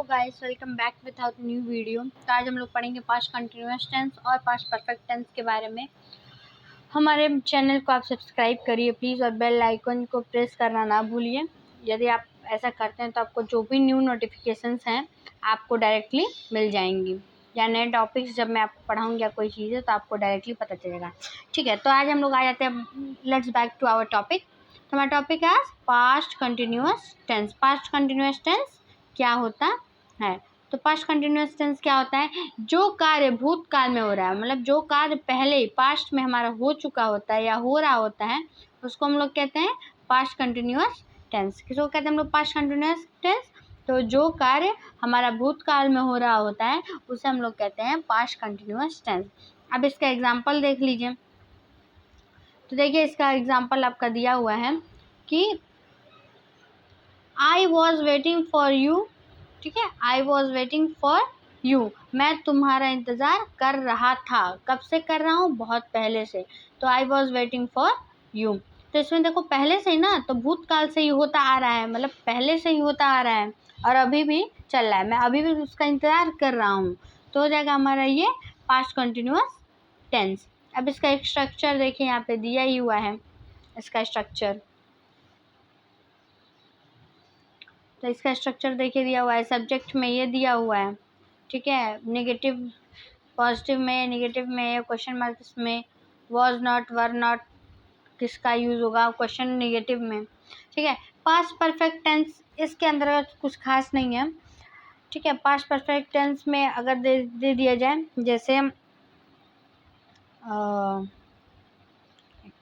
Hello guys, welcome back with our new video. तो आज हम लोग पढ़ेंगे पास्ट कंटिन्यूअस टेंस और पास्ट परफेक्ट टेंस के बारे में। हमारे चैनल को आप सब्सक्राइब करिए प्लीज़ और बेल आइकन को प्रेस करना ना भूलिए। यदि आप ऐसा करते हैं तो आपको जो भी न्यू नोटिफिकेशंस हैं आपको डायरेक्टली मिल जाएंगी, या नए टॉपिक्स जब मैं आपको पढ़ाऊँगी या कोई चीज़ है तो आपको डायरेक्टली पता चलेगा। ठीक है, तो आज हम लोग आ जाते हैं, let's back to our topic. तो हमारा टॉपिक है past continuous tense. Past continuous tense क्या होता है? तो पास्ट कंटिन्यूअस टेंस क्या होता है? जो कार्य भूतकाल में हो रहा है, मतलब जो कार्य पहले पास्ट में हमारा हो चुका होता है या हो रहा होता है, उसको हम लोग कहते हैं पास्ट कंटिन्यूअस टेंस। किसको कहते हैं हम लोग पास्ट कंटिन्यूअस टेंस? तो जो कार्य हमारा भूतकाल में हो रहा होता है उसे हम लोग कहते हैं पास्ट कंटिन्यूअस टेंस। अब इसका एग्जाम्पल देख लीजिए। तो देखिए, इसका एग्जाम्पल आपका दिया हुआ है कि I was waiting for you. ठीक है, I was waiting for you, मैं तुम्हारा इंतज़ार कर रहा था। कब से कर रहा हूँ? बहुत पहले से। तो I was waiting for you, तो इसमें देखो पहले से ही ना, तो भूतकाल से ही होता आ रहा है, मतलब पहले से ही होता आ रहा है और अभी भी चल रहा है, मैं अभी भी उसका इंतज़ार कर रहा हूँ। तो हो जाएगा हमारा ये पास्ट कंटिन्यूअस टेंस। अब इसका एक स्ट्रक्चर देखिए, यहाँ पे दिया ही हुआ है इसका स्ट्रक्चर। तो इसका स्ट्रक्चर देखिए दिया हुआ है, सब्जेक्ट में ये दिया हुआ है। ठीक है, नेगेटिव पॉजिटिव में, नेगेटिव में, क्वेश्चन मार्क्स में, वॉज नॉट, वर नॉट किसका यूज़ होगा? क्वेश्चन नेगेटिव में। ठीक है, पास्ट परफेक्ट टेंस इसके अंदर कुछ खास नहीं है। ठीक है, पास्ट परफेक्ट टेंस में अगर दे दिया जाए, जैसे एक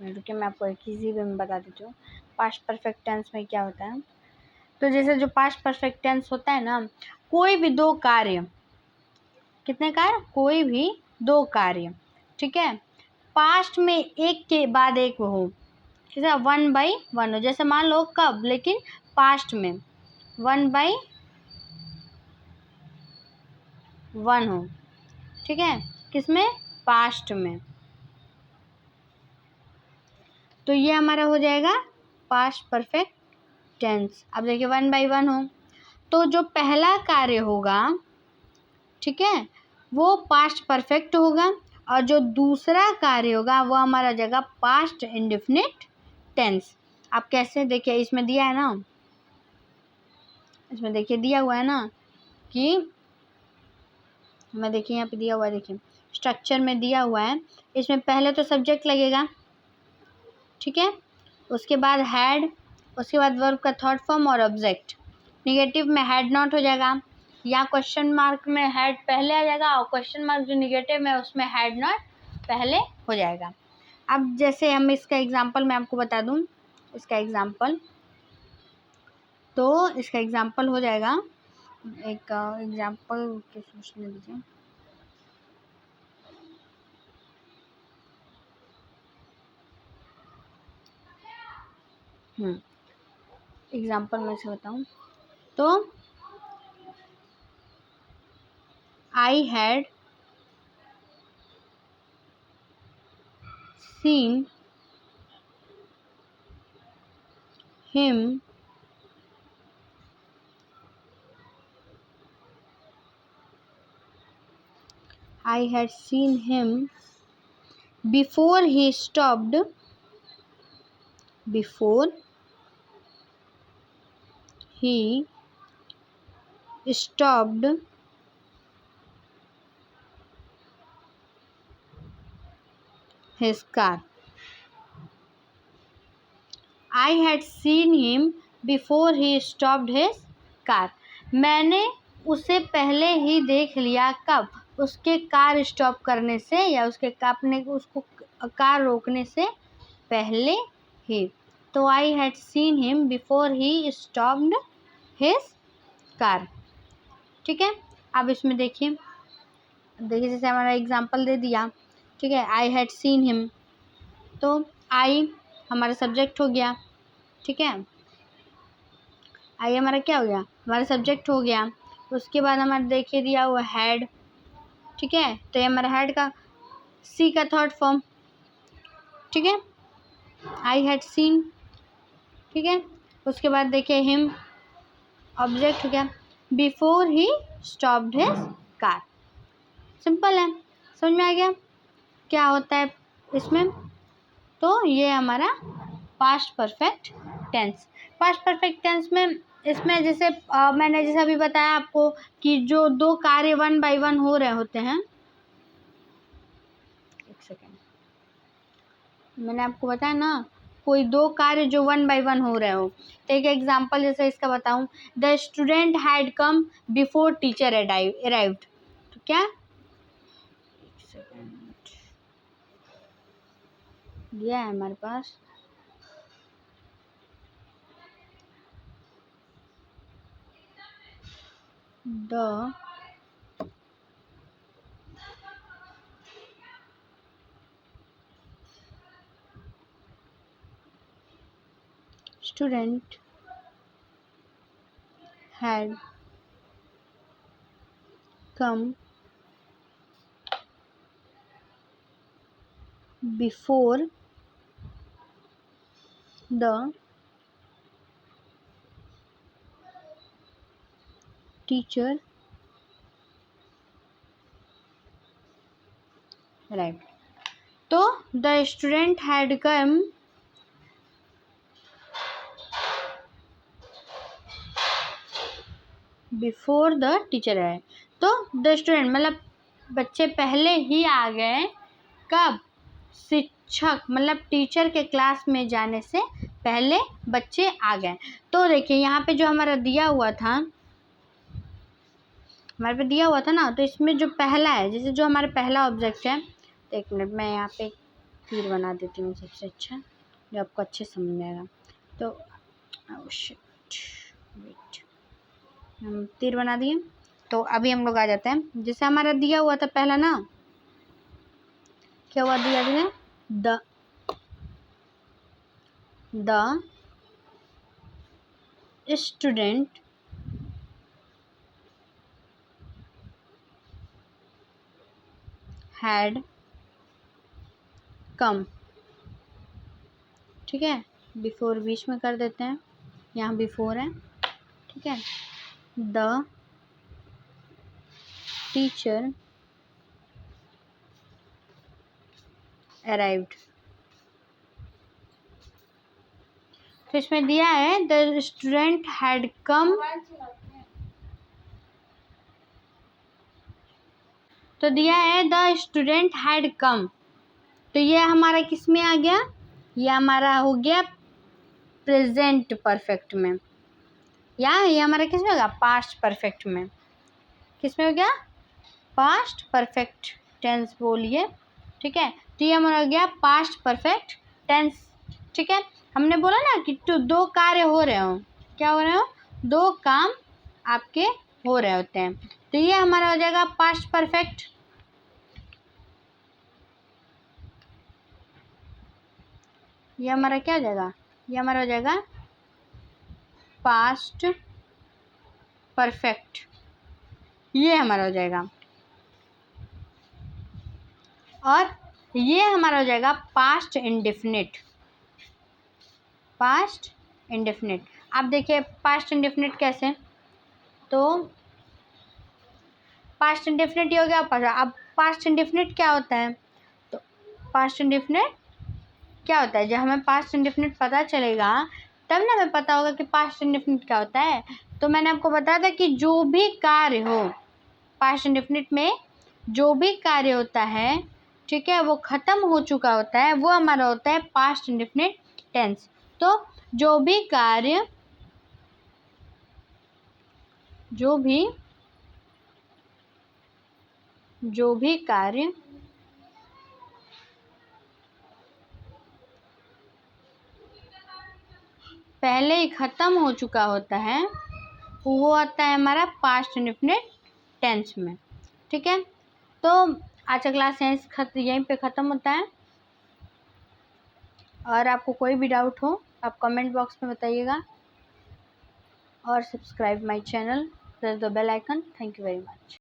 मिनट रुकिए, मैं आपको एक ईजी वे में बता देती हूँ पास्ट परफेक्ट टेंस में क्या होता है। तो जैसे जो पास्ट परफेक्ट टेंस होता है ना, कोई भी दो कार्य, कितने कार्य? कोई भी दो कार्य, ठीक है, पास्ट में एक के बाद एक हो, ठीक है, 1/1 हो। जैसे मान लो कब, लेकिन पास्ट में 1/1 हो। ठीक है, किसमें? पास्ट में। तो ये हमारा हो जाएगा पास्ट परफेक्ट टेंस। अब देखिए 1/1 हो, तो जो पहला कार्य होगा, ठीक है, वो पास्ट परफेक्ट होगा और जो दूसरा कार्य होगा वो हमारा जगह पास्ट इंडेफिनिट टेंस। आप कैसे? देखिए इसमें दिया है ना, इसमें देखिए दिया हुआ है ना कि मैं देखिए यहाँ पे दिया हुआ है, देखिए स्ट्रक्चर में दिया हुआ है। इसमें पहले तो सब्जेक्ट लगेगा, ठीक है, उसके बाद हैड, उसके बाद वर्ब का थर्ड फॉर्म और ऑब्जेक्ट। निगेटिव में हैड नॉट हो जाएगा, या क्वेश्चन मार्क में हैड पहले आ जाएगा और क्वेश्चन मार्क जो निगेटिव में उसमें हैड नॉट पहले हो जाएगा। अब जैसे हम इसका एग्जांपल मैं आपको बता दूं, इसका एग्जांपल, तो इसका एग्जांपल हो जाएगा, एक एग्जांपल के सोचने दीजिए। एग्जांपल में से बताऊं तो I had seen him I had seen him before he stopped his car. I had seen him before he stopped his car. मैंने उसे पहले ही देख लिया, कब? उसके कार स्टॉप करने से, या उसके अपने उसको कार रोकने से पहले ही। तो I had seen him before he stopped his car. ठीक है, अब इसमें देखिए जैसे हमारा एग्जांपल दे दिया, ठीक है, आई हैड सीन हिम, तो आई हमारा सब्जेक्ट हो गया, ठीक है, आई हमारा क्या हो गया? हमारा सब्जेक्ट हो गया। उसके बाद हमारा देखिए दिया हुआ हैड, ठीक है, तो ये हमारा हैड का सी का थर्ड फॉर्म, ठीक है, आई हैड सीन, ठीक है। उसके बाद देखिए हिम ऑब्जेक्ट हो गया, before he stopped his car. Simple है, समझ में आ गया क्या होता है इसमें। तो ये हमारा past perfect tense. Past perfect tense में इसमें जैसे मैंने जैसे अभी बताया आपको कि जो दो कार्य 1 बाय 1 हो रहे होते हैं, एक सेकेंड, मैंने आपको बताया ना कोई दो कार्य जो 1 बाय 1 हो रहे हो। तो एक एग्जांपल जैसे इसका बताऊं, the student had come before teacher arrived. तो क्या, एक सेकेंड, दिया है हमारे पास, the student had come before the teacher arrived। तो the student had come before the teacher है। तो द स्टूडेंट मतलब बच्चे पहले ही आ गए, कब, शिक्षक मतलब टीचर के क्लास में जाने से पहले बच्चे आ गए। तो देखिए यहाँ पे जो हमारा दिया हुआ था, हमारे पे दिया हुआ था ना, तो इसमें जो पहला है, जैसे जो हमारा पहला ऑब्जेक्ट है, तो एक मिनट मैं यहाँ पे तीर बना देती हूँ सबसे अच्छा, जो आपको अच्छे समझ में आएगा। तो वेट, हम तीर बना दिए। तो अभी हम लोग आ जाते हैं, जैसे हमारा दिया हुआ था पहला ना, क्या हुआ दिया था, द स्टूडेंट हैड कम, ठीक है, बिफोर बीच में कर देते हैं, यहाँ बिफोर है, ठीक है, द टीचर अराइव्ड। तो इसमें दिया है द स्टूडेंट हैड कम, तो दिया है द स्टूडेंट हैड कम, तो ये हमारा किस में आ गया, ये हमारा हो गया प्रेजेंट परफेक्ट में, या ये हमारा किस में होगा, पास्ट परफेक्ट में। किस में हो गया, पास्ट परफेक्ट टेंस बोलिए, ठीक है। तो ये हमारा हो गया पास्ट परफेक्ट टेंस, ठीक है। हमने बोला ना कि तो दो कार्य हो रहे हो, क्या हो रहे हो, दो काम आपके हो रहे होते हैं, तो ये हमारा हो जाएगा पास्ट परफेक्ट। ये हमारा क्या हो जाएगा, ये हमारा हो जाएगा पास्ट परफेक्ट, ये हमारा हो जाएगा। और ये हमारा हो जाएगा पास्ट इंडेफिनिट, पास्ट इंडेफिनिट। आप देखिए पास्ट इंडेफिनिट कैसे, तो पास्ट इंडेफिनिट ये हो गया पास्ट। अब पास्ट इंडेफिनिट क्या होता है, तो पास्ट इंडेफिनिट क्या होता है, जब हमें पास्ट इंडेफिनिट पता चलेगा तब ना हमें पता होगा कि पास्ट इंडेफिनिट क्या होता है। तो मैंने आपको बताया था कि जो भी कार्य हो पास्ट इंडेफिनिट में, जो भी कार्य होता है, ठीक है, वो ख़त्म हो चुका होता है, वो हमारा होता है पास्ट इंडेफिनिट टेंस। तो जो भी कार्य पहले ही ख़त्म हो चुका होता है, वो आता है हमारा पास्ट इंडेफिनिट टेंस में, ठीक है। तो आज का क्लास यहीं पे ख़त्म होता है, और आपको कोई भी डाउट हो आप कमेंट बॉक्स में बताइएगा, और subscribe my channel, press the bell icon. Thank you very much.